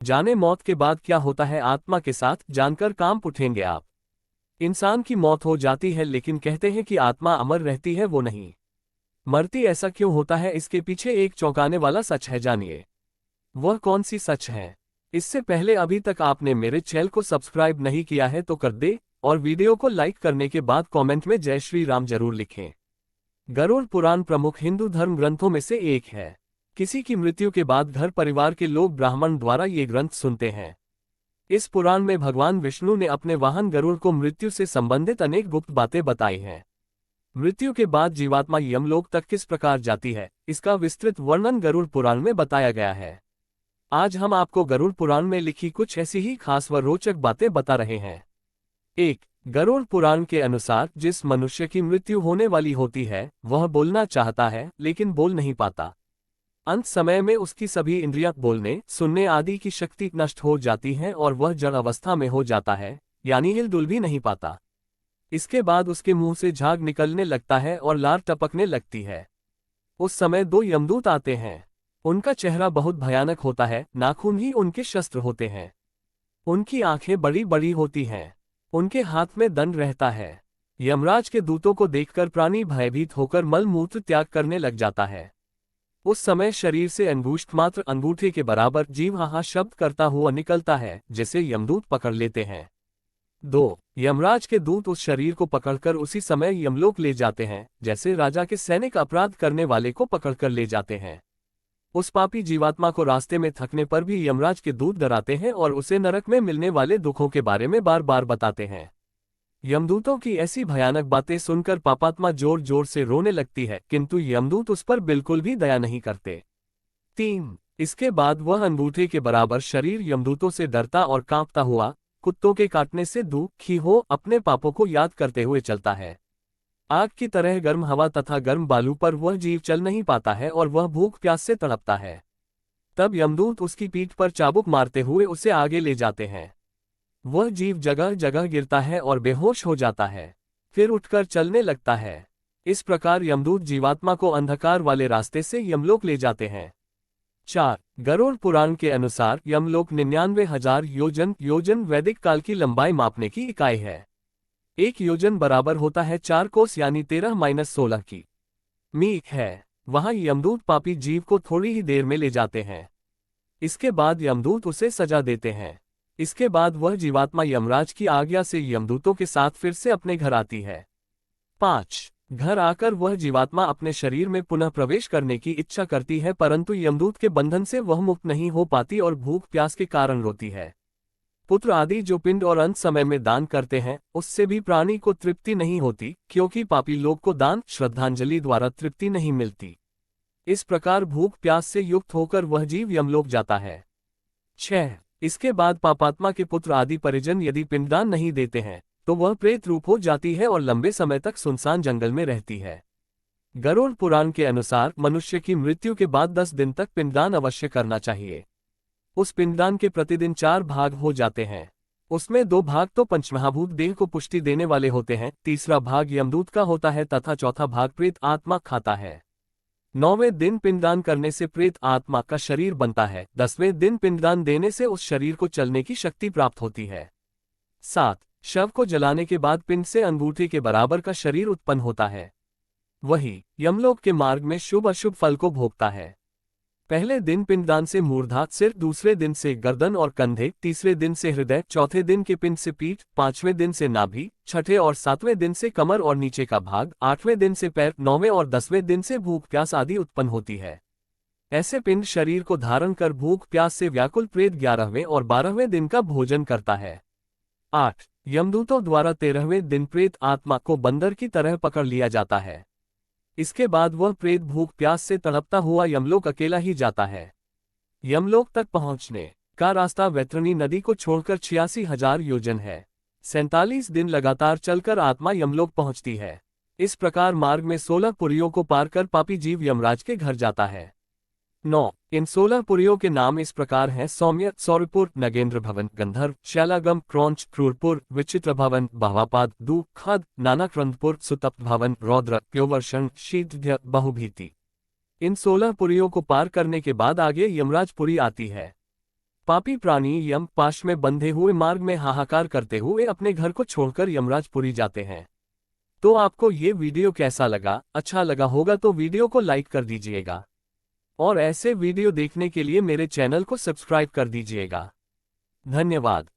जाने मौत के बाद क्या होता है आत्मा के साथ, जानकर कांप उठेंगे आप। इंसान की मौत हो जाती है लेकिन कहते हैं कि आत्मा अमर रहती है, वो नहीं मरती। ऐसा क्यों होता है, इसके पीछे एक चौंकाने वाला सच है, जानिए वह कौन सी सच है। इससे पहले अभी तक आपने मेरे चैनल को सब्सक्राइब नहीं किया है तो कर दे, और वीडियो को लाइक करने के बाद कमेंट में जय श्री राम जरूर लिखें। गरुड़ पुराण प्रमुख हिंदू धर्म ग्रंथों में से एक है। किसी की मृत्यु के बाद घर परिवार के लोग ब्राह्मण द्वारा ये ग्रंथ सुनते हैं। इस पुराण में भगवान विष्णु ने अपने वाहन गरुड़ को मृत्यु से संबंधित अनेक गुप्त बातें बताई हैं। मृत्यु के बाद जीवात्मा यमलोक तक किस प्रकार जाती है, इसका विस्तृत वर्णन गरुड़ पुराण में बताया गया है। आज हम आपको गरुड़ पुराण में लिखी कुछ ऐसी ही खास व रोचक बातें बता रहे हैं। 1. गरुड़ पुराण के अनुसार जिस मनुष्य की मृत्यु होने वाली होती है वह बोलना चाहता है लेकिन बोल नहीं पाता। अंत समय में उसकी सभी इंद्रियां बोलने, सुनने आदि की शक्ति नष्ट हो जाती हैं और वह जड़ अवस्था में हो जाता है, यानी हिलडुल भी नहीं पाता। इसके बाद उसके मुंह से झाग निकलने लगता है और लार टपकने लगती है। उस समय 2 यमदूत आते हैं। उनका चेहरा बहुत भयानक होता है, नाखून ही उनके शस्त्र होते हैं। उनकी आंखें बड़ी बड़ी होती हैं। उनके हाथ में दंड रहता है। यमराज के दूतों को देखकर प्राणी भयभीत होकर मल मूत्र त्याग करने लग जाता है। उस समय शरीर से अंगुष्ठ मात्र अंगूठे के बराबर जीव हाहा शब्द करता हुआ निकलता है, जिसे यमदूत पकड़ लेते हैं। 2. यमराज के दूत उस शरीर को पकड़कर उसी समय यमलोक ले जाते हैं, जैसे राजा के सैनिक अपराध करने वाले को पकड़कर ले जाते हैं। उस पापी जीवात्मा को रास्ते में थकने पर भी यमराज के दूत डराते हैं और उसे नरक में मिलने वाले दुखों के बारे में बार बार बताते हैं। यमदूतों की ऐसी भयानक बातें सुनकर पापात्मा जोर जोर से रोने लगती है, किंतु यमदूत उस पर बिल्कुल भी दया नहीं करते। 3. इसके बाद वह अंगूठे के बराबर शरीर यमदूतों से डरता और कांपता हुआ, कुत्तों के काटने से दुखी हो अपने पापों को याद करते हुए चलता है। आग की तरह गर्म हवा तथा गर्म बालू पर वह जीव चल नहीं पाता है और वह भूख प्यास से तड़पता है। तब यमदूत उसकी पीठ पर चाबुक मारते हुए उसे आगे ले जाते हैं। वह जीव जगह जगह गिरता है और बेहोश हो जाता है, फिर उठकर चलने लगता है। इस प्रकार यमदूत जीवात्मा को अंधकार वाले रास्ते से यमलोक ले जाते हैं। 4. गरुड़ पुराण के अनुसार यमलोक 99,000 योजन वैदिक काल की लंबाई मापने की इकाई है। 1 योजन बराबर होता है 4 कोस यानी 13-16 की मील है। वहां यमदूत पापी जीव को थोड़ी ही देर में ले जाते हैं। इसके बाद यमदूत उसे सजा देते हैं। इसके बाद वह जीवात्मा यमराज की आज्ञा से यमदूतों के साथ फिर से अपने घर आती है। 5. घर आकर वह जीवात्मा अपने शरीर में पुनः प्रवेश करने की इच्छा करती है, परंतु यमदूत के बंधन से वह मुक्त नहीं हो पाती और भूख प्यास के कारण रोती है। पुत्र आदि जो पिंड और अंत समय में दान करते हैं उससे भी प्राणी को तृप्ति नहीं होती, क्योंकि पापी लोग को दान श्रद्धांजलि द्वारा तृप्ति नहीं मिलती। इस प्रकार भूख प्यास से युक्त होकर वह जीव यमलोक जाता है। 6. इसके बाद पापात्मा के पुत्र आदि परिजन यदि पिंडदान नहीं देते हैं तो वह प्रेत रूप हो जाती है और लंबे समय तक सुनसान जंगल में रहती है। गरुड़ पुराण के अनुसार मनुष्य की मृत्यु के बाद 10 दिन तक पिंडदान अवश्य करना चाहिए। उस पिंडदान के प्रतिदिन 4 भाग हो जाते हैं। उसमें 2 भाग तो पंचमहाभूत देह को पुष्टि देने वाले होते हैं, तीसरा भाग यमदूत का होता है तथा चौथा भाग प्रेत आत्मा खाता है। 9वें दिन पिंडदान करने से प्रेत आत्मा का शरीर बनता है। 10वें दिन पिंडदान देने से उस शरीर को चलने की शक्ति प्राप्त होती है। 7. शव को जलाने के बाद पिंड से अंगूठे के बराबर का शरीर उत्पन्न होता है। वही यमलोक के मार्ग में शुभ अशुभ फल को भोगता है। पहले दिन पिंडदान से मूर्धा सिर, दूसरे दिन से गर्दन और कंधे, तीसरे दिन से हृदय, चौथे दिन के पिंड से पीठ, 5वें दिन से नाभि, छठे और 7वें दिन से कमर और नीचे का भाग, 8वें दिन से पैर, 9वें और 10वें दिन से भूख प्यास आदि उत्पन्न होती है। ऐसे पिंड शरीर को धारण कर भूख प्यास से व्याकुल प्रेत 11वें और 12वें दिन का भोजन करता है। 8. यमदूतों द्वारा 13वें दिन प्रेत आत्मा को बंदर की तरह पकड़ लिया जाता है। इसके बाद वह प्रेत भूख प्यास से तड़पता हुआ यमलोक अकेला ही जाता है। यमलोक तक पहुंचने का रास्ता वैतरणी नदी को छोड़कर 86,000 योजन है। 47 दिन लगातार चलकर आत्मा यमलोक पहुंचती है। इस प्रकार मार्ग में 16 पुरियों को पार कर पापी जीव यमराज के घर जाता है। 9. इन 16 पुरियों के नाम इस प्रकार हैं: सौम्य, सौरपुर, नगेंद्र भवन, गंधर्व, शैलागम, क्रौंच, क्रूरपुर, विचित्र भवन, भावापाद, दू, खद, नानाक्रंदपुर, सुतप्त भवन, रौद्र, प्योवर्षण, शीतध्य, बहुभीति। इन 16 पुरियों को पार करने के बाद आगे यमराजपुरी आती है। पापी प्राणी यम पाश में बंधे हुए मार्ग में हाहाकार करते हुए अपने घर को छोड़कर यमराजपुरी जाते हैं। तो आपको ये वीडियो कैसा लगा? अच्छा लगा होगा तो वीडियो को लाइक कर दीजिएगा और ऐसे वीडियो देखने के लिए मेरे चैनल को सब्सक्राइब कर दीजिएगा। धन्यवाद।